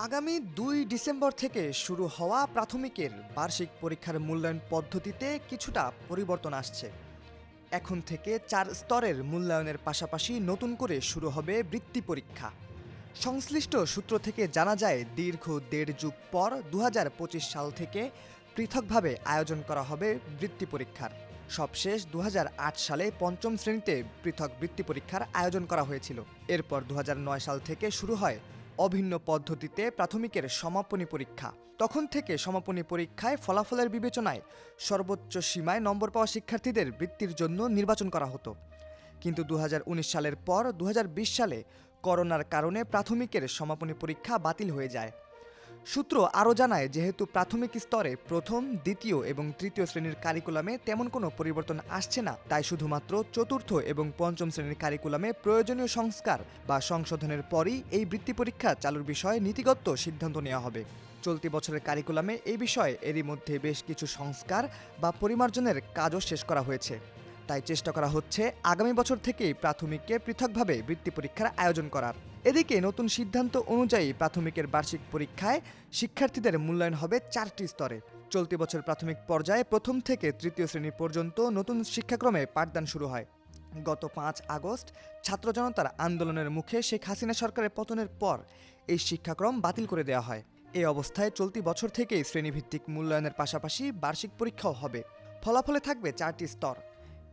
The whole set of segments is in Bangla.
আগামী ২ ডিসেম্বর থেকে শুরু হওয়া প্রাথমিকের বার্ষিক পরীক্ষার মূল্যায়ন পদ্ধতিতে কিছুটা পরিবর্তন আসছে। এখন থেকে ৪ স্তরের মূল্যায়নের পাশাপাশি নতুন করে শুরু হবে বৃত্তি পরীক্ষা। সংশ্লিষ্ট সূত্র থেকে জানা যায়, দীর্ঘ ১.৫ যুগ পর ২০২৫ সাল থেকে পৃথকভাবে আয়োজন করা হবে বৃত্তি পরীক্ষার। সবশেষ ২০০৮ সালে পঞ্চম শ্রেণীতে পৃথক বৃত্তি পরীক্ষার আয়োজন করা হয়েছিল। এরপর ২০০৯ সাল থেকে শুরু হয় অভিন্ন পদ্ধতিতে প্রাথমিকের সমাপনী পরীক্ষা। তখন থেকে সমাপনী পরীক্ষায় ফলাফলের বিবেচনায় সর্বোচ্চ সীমায় নম্বর পাওয়া শিক্ষার্থীদের বৃত্তির জন্য নির্বাচন করা হতো। কিন্তু ২০১৯ সালের পর ২০২০ সালে করোনার কারণে প্রাথমিকের সমাপনী পরীক্ষা বাতিল হয়ে যায়। সূত্র আরও জানায়, যেহেতু প্রাথমিক স্তরে প্রথম, দ্বিতীয় এবং তৃতীয় শ্রেণীর কারিকুলামে তেমন কোনো পরিবর্তন আসছে না, তাই শুধুমাত্র চতুর্থ এবং পঞ্চম শ্রেণীর কারিকুলামে প্রয়োজনীয় সংস্কার বা সংশোধনের পরই এই বৃত্তি পরীক্ষা চালুর বিষয়ে নীতিগত সিদ্ধান্ত নেওয়া হবে। চলতি বছরের কারিকুলামে এই বিষয়ে এরই মধ্যে বেশ কিছু সংস্কার বা পরিমার্জনের কাজও শেষ করা হয়েছে। তাই চেষ্টা করা হচ্ছে আগামী বছর থেকেই প্রাথমিককে পৃথকভাবে বৃত্তি পরীক্ষার আয়োজন করার। এদিকে নতুন সিদ্ধান্ত অনুযায়ী প্রাথমিকের বার্ষিক পরীক্ষায় শিক্ষার্থীদের মূল্যায়ন হবে ৪টি স্তরে। চলতি বছর প্রাথমিক পর্যায়ে প্রথম থেকে তৃতীয় শ্রেণী পর্যন্ত নতুন শিক্ষাক্রমে পাঠদান শুরু হয়। গত ৫ আগস্ট ছাত্র জনতার আন্দোলনের মুখে শেখ হাসিনা সরকারের পতনের পর এই শিক্ষাক্রম বাতিল করে দেওয়া হয়। এই অবস্থায় চলতি বছর থেকেই শ্রেণীভিত্তিক মূল্যায়নের পাশাপাশি বার্ষিক পরীক্ষাও হবে। ফলাফলে থাকবে ৪টি স্তর।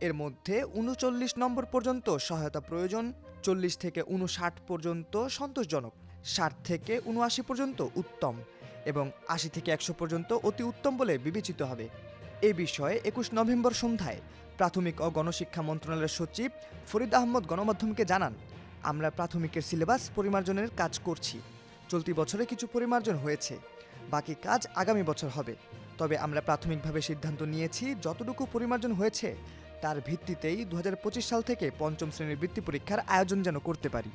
এর মধ্যে ৩৯ নম্বর পর্যন্ত সহায়তা প্রয়োজন, ৪০ থেকে ৫৯ পর্যন্ত সন্তোষজনক, ৬০ থেকে ৭৯ পর্যন্ত উত্তম এবং ৮০ থেকে ১০০ পর্যন্ত অতি উত্তম বলে বিবেচিত হবে। এ বিষয়ে ২১ নভেম্বর সন্ধ্যায় প্রাথমিক ও গণশিক্ষা মন্ত্রণালয়ের সচিব ফরিদ আহমদ গণমাধ্যমকে জানান, আমরা প্রাথমিকের সিলেবাস পরিমার্জনের কাজ করছি। চলতি বছরে কিছু পরিমার্জন হয়েছে, বাকি কাজ আগামী বছর হবে। তবে আমরা প্রাথমিকভাবে সিদ্ধান্ত নিয়েছি, যতটুকু পরিমার্জন হয়েছে তার ভিত্তিতেই ২০২৫ সাল থেকে পঞ্চম শ্রেণীর বৃত্তি পরীক্ষার আয়োজন যেন করতে পারি।